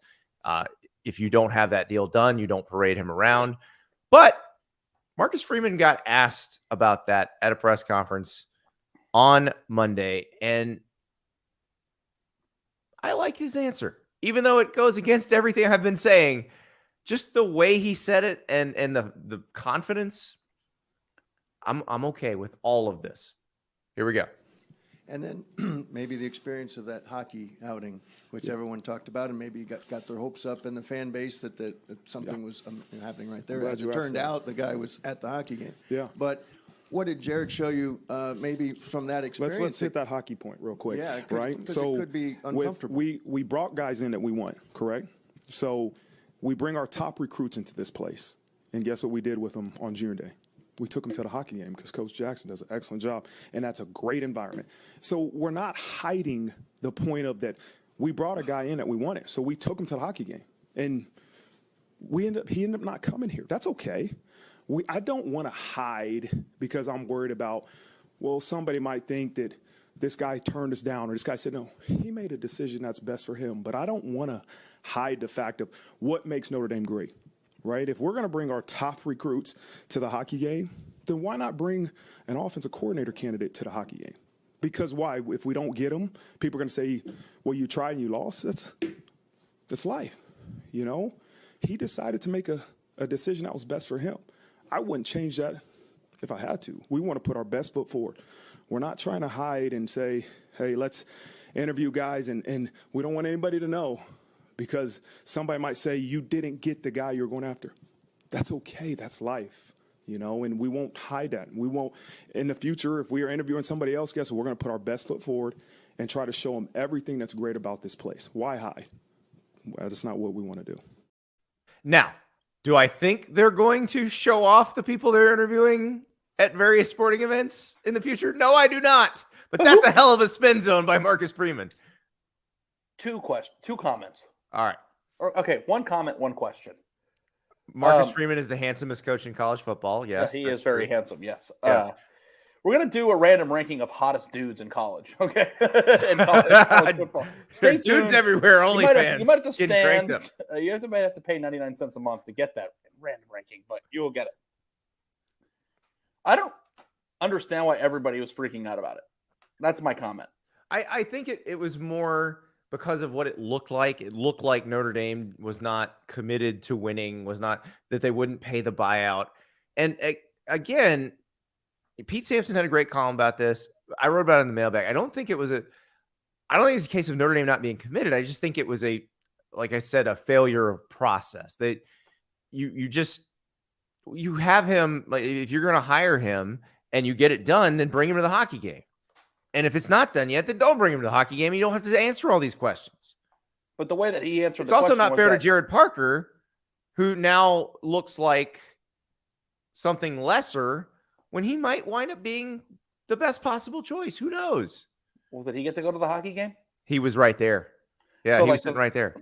If you don't have that deal done, you don't parade him around. But Marcus Freeman got asked about that at a press conference on Monday, and I like his answer, even though it goes against everything I've been saying. Just the way he said it and the confidence, I'm okay with all of this. Here we go. And then maybe the experience of that hockey outing, which everyone talked about, and maybe got their hopes up in the fan base that something was happening right there. As it turned out, the guy was at the hockey game. Yeah. But what did Jared show you maybe from that experience? Let's hit that hockey point real quick. Yeah, right? So it could be uncomfortable. We brought guys in that we want, correct? So we bring our top recruits into this place. And guess what we did with them on Junior Day? We took them to the hockey game because Coach Jackson does an excellent job, and that's a great environment. So we're not hiding the point of that. We brought a guy in that we wanted, so we took him to the hockey game, and he ended up not coming here. That's okay. I don't want to hide because I'm worried about, well, somebody might think that this guy turned us down, or this guy said, no, he made a decision that's best for him. But I don't want to hide the fact of what makes Notre Dame great. Right? If we're going to bring our top recruits to the hockey game, then why not bring an offensive coordinator candidate to the hockey game? Because why? If we don't get them, people are going to say, well, you tried and you lost. That's life. You know, he decided to make a decision that was best for him. I wouldn't change that if I had to. We want to put our best foot forward. We're not trying to hide and say, hey, let's interview guys and we don't want anybody to know. Because somebody might say you didn't get the guy you're going after. That's okay. That's life, you know, and we won't hide that. We won't, in the future, if we are interviewing somebody else, guess what? We're going to put our best foot forward and try to show them everything that's great about this place. Why hide? Well, that's not what we want to do. Now, do I think they're going to show off the people they're interviewing at various sporting events in the future? No, I do not. But that's a hell of a spin zone by Marcus Freeman. Two comments. All right. Okay, one comment, one question. Marcus Freeman is the handsomest coach in college football. Yes, he is very handsome. Yes. Yes. We're gonna do a random ranking of hottest dudes in college. Okay. In college football. Stay tuned. Dudes everywhere. Only fans. You might have to stand. You might have to pay 99 cents a month to get that random ranking, but you will get it. I don't understand why everybody was freaking out about it. That's my comment. I think it was more because of what it looked like. It looked like Notre Dame was not committed to winning, was not that they wouldn't pay the buyout. And again, Pete Sampson had a great column about this. I wrote about it in the mailbag. I don't think it's a case of Notre Dame not being committed. I just think it was like I said, a failure of process. That you have him, like, if you're going to hire him and you get it done, then bring him to the hockey game. And if it's not done yet, then don't bring him to the hockey game. You don't have to answer all these questions. But the way that he answered, it's also not fair to Jared Parker, who now looks like something lesser when he might wind up being the best possible choice. Who knows? Well, did he get to go to the hockey game? He was right there. Yeah, so he was sitting right there.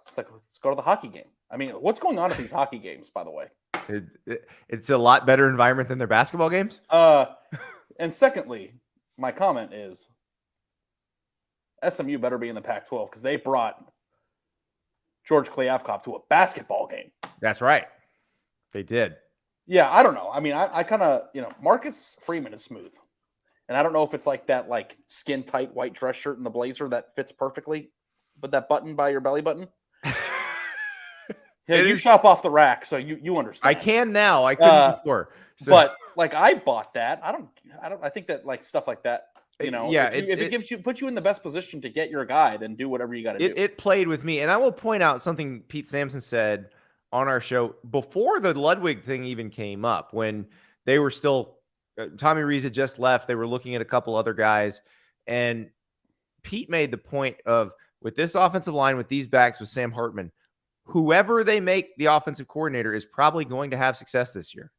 It's like, let's go to the hockey game. I mean, what's going on at these hockey games, by the way? It's a lot better environment than their basketball games. And secondly, my comment is SMU better be in the Pac-12 because they brought George Kliavkoff to a basketball game. That's right. They did. Yeah, I don't know. I mean, I kind of, Marcus Freeman is smooth. And I don't know if it's like that, like skin tight white dress shirt and the blazer that fits perfectly, but that button by your belly button. Yeah, you shop off the rack, so you understand. I can now. I couldn't before. So. But like I bought that. I think that like stuff like that, yeah, if it puts you in the best position to get your guy, then do whatever you got to do. It played with me. And I will point out something Pete Sampson said on our show before the Ludwig thing even came up, when they were still Tommy Rees had just left. They were looking at a couple other guys, and Pete made the point of, with this offensive line, with these backs, with Sam Hartman, whoever they make the offensive coordinator is probably going to have success this year.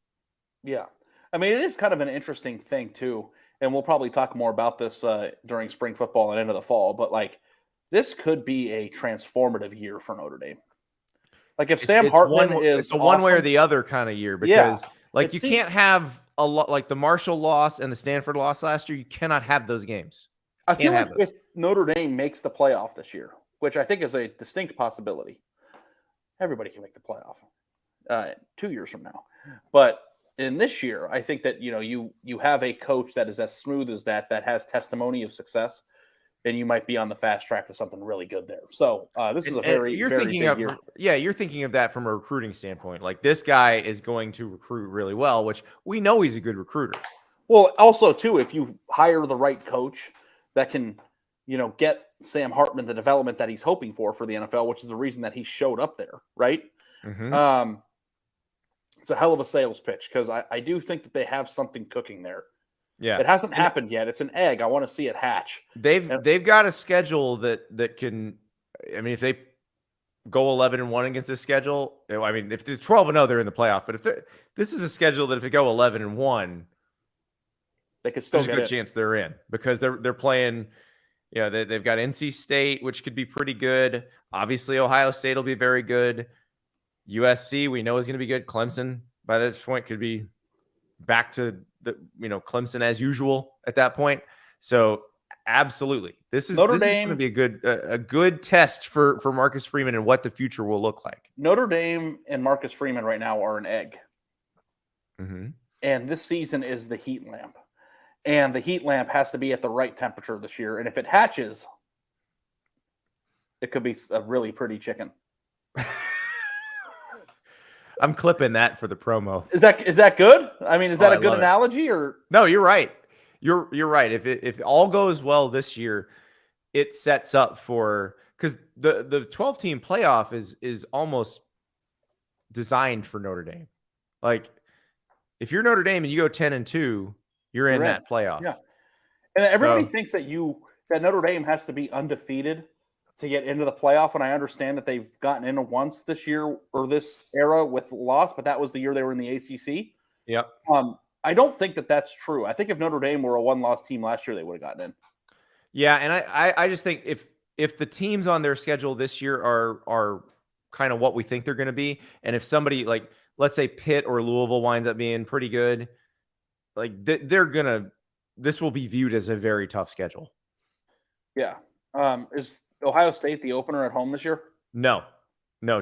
Yeah. I mean, it is kind of an interesting thing too. And we'll probably talk more about this during spring football and into the fall, but like this could be a transformative year for Notre Dame. Like if Sam Hartman it's a one way or the other kind of year, because you can't have a lot like the Marshall loss and the Stanford loss last year. You cannot have those games. I feel like if Notre Dame makes the playoff this year, which I think is a distinct possibility, everybody can make the playoff 2 years from now. But in this year, I think that, you have a coach that is as smooth as that has testimony of success, and you might be on the fast track to something really good there. So this is a very, you're very thinking big of, year. Yeah, you're thinking of that from a recruiting standpoint. Like, this guy is going to recruit really well, which we know he's a good recruiter. Well, also too, if you hire the right coach that can, get Sam Hartman the development that he's hoping for the NFL, which is the reason that he showed up there, right? Mm-hmm. It's a hell of a sales pitch, because I do think that they have something cooking there. Yeah, it hasn't happened yet. It's an egg. I want to see it hatch. They've got a schedule that can. I mean, if they go 11-1 against this schedule, I mean, if they're 12-0, they're in the playoff. But this is a schedule that if they go 11-1, they could still there's a good chance they're in, because they're playing. They've got NC State, which could be pretty good. Obviously, Ohio State will be very good. USC, we know, is going to be good. Clemson, by this point, could be back to the Clemson as usual at that point. So absolutely, this is going to be a good test for Marcus Freeman and what the future will look like. Notre Dame and Marcus Freeman right now are an egg, and this season is the heat lamp, and the heat lamp has to be at the right temperature this year. And if it hatches, it could be a really pretty chicken. I'm clipping that for the promo. Is that good? I mean, is that a good analogy? Or no? You're right. You're right. If it all goes well this year, it sets up for, because the 12-team playoff is almost designed for Notre Dame. Like, if you're Notre Dame and you go 10-2, you're in that playoff. Yeah, and everybody thinks that Notre Dame has to be undefeated to get into the playoff, and I understand that they've gotten in once this year or this era with loss, but that was the year they were in the ACC. Yep. I don't think that that's true. I think if Notre Dame were a one-loss team last year, they would have gotten in. Yeah, and I just think if the teams on their schedule this year are kind of what we think they're going to be, and if somebody like, let's say, Pitt or Louisville winds up being pretty good, like this will be viewed as a very tough schedule. Yeah. Is Ohio State the opener at home this year? No.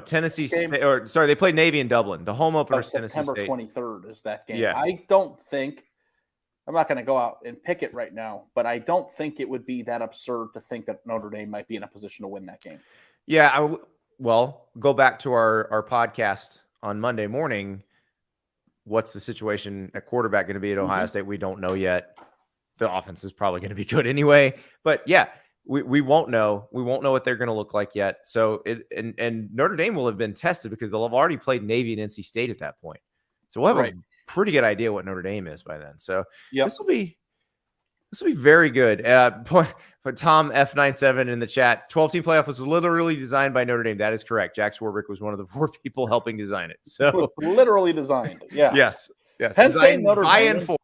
Tennessee State, they played Navy in Dublin. The home opener is Tennessee State. September 23rd is that game. Yeah. I don't think I'm not going to go out and pick it right now, but I don't think it would be that absurd to think that Notre Dame might be in a position to win that game. Yeah. Well, go back to our podcast on Monday morning. What's the situation at quarterback going to be at Ohio State? We don't know yet. The offense is probably going to be good anyway. But yeah, we won't know. We won't know what they're going to look like yet. So and Notre Dame will have been tested because they'll have already played Navy and NC State at that point. So we'll have a pretty good idea what Notre Dame is by then. So this will be very good. But Tom F97 in the chat, 12-team playoff was literally designed by Notre Dame. That is correct. Jack Swarbrick was one of the 4 people helping design it. So it was literally designed. Yeah. Yes. Penn State, Notre by Dame, and for.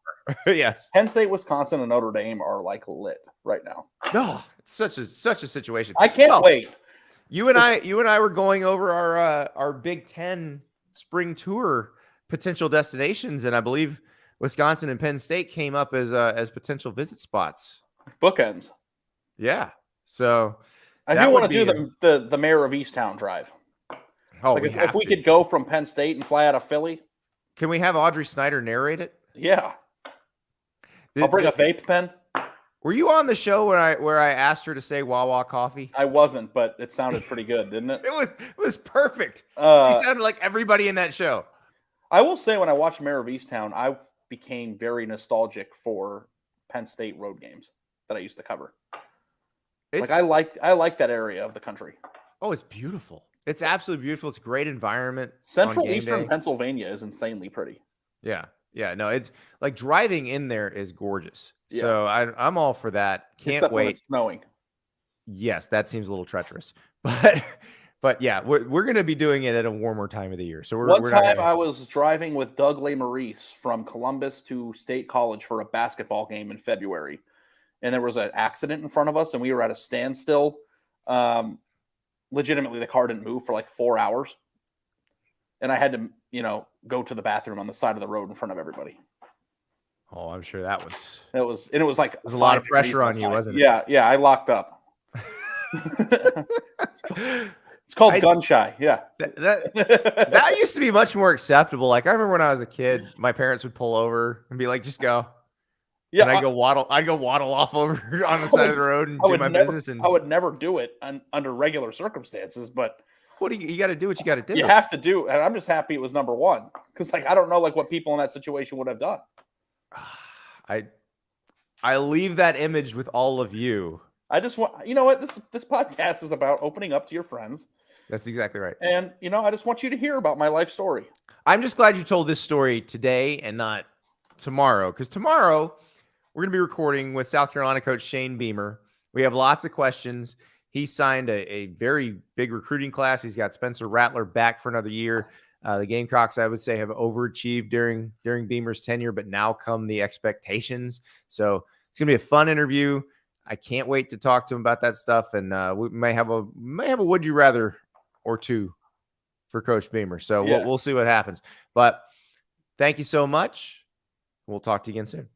Yes. Penn State, Wisconsin, and Notre Dame are like lit right now. No, it's such a situation. I can't wait. You and I were going over our Big Ten spring tour potential destinations, and I believe Wisconsin and Penn State came up as potential visit spots. Bookends. Yeah. So I do want to do the Mayor of Easttown drive. Oh, like if we could go from Penn State and fly out of Philly. Can we have Audrey Snyder narrate it? Yeah. I'll bring a vape pen. Were you on the show where I asked her to say Wawa coffee? I wasn't, but it sounded pretty good, didn't it? It was perfect. She sounded like everybody in that show. I will say when I watched Mayor of Easttown, I became very nostalgic for Penn State road games that I used to cover. I like that area of the country. Oh, it's beautiful. It's absolutely beautiful. It's a great environment. Central Eastern Pennsylvania is insanely pretty. Yeah. Yeah. No, it's like driving in there is gorgeous. Yeah. So I'm all for that. Can't wait. When it's snowing. Yes, that seems a little treacherous. But yeah, we're going to be doing it at a warmer time of the year. So One time I was driving with Doug LeMaurice from Columbus to State College for a basketball game in February. And there was an accident in front of us and we were at a standstill. Legitimately, the car didn't move for like 4 hours. And I had to, go to the bathroom on the side of the road in front of everybody. Oh, I'm sure that was. It was like there's a lot of pressure on you, wasn't it? Yeah, I locked up. It's called gun shy. Yeah, that used to be much more acceptable. Like I remember when I was a kid, my parents would pull over and be like, "Just go." Yeah, and I'd go waddle off over on the side of the road and do my business. And I would never do it under regular circumstances, but. What do you got to do? What you got to do? You have to do, and I'm just happy it was number one because, I don't know, what people in that situation would have done. I leave that image with all of you. I just want, what this podcast is about opening up to your friends. That's exactly right. And I just want you to hear about my life story. I'm just glad you told this story today and not tomorrow, because tomorrow we're going to be recording with South Carolina coach Shane Beamer. We have lots of questions. He signed a very big recruiting class. He's got Spencer Rattler back for another year. The Gamecocks, I would say, have overachieved during Beamer's tenure, but now come the expectations. So it's going to be a fun interview. I can't wait to talk to him about that stuff. And we may have a would you rather or two for Coach Beamer. So we'll see what happens. But thank you so much. We'll talk to you again soon.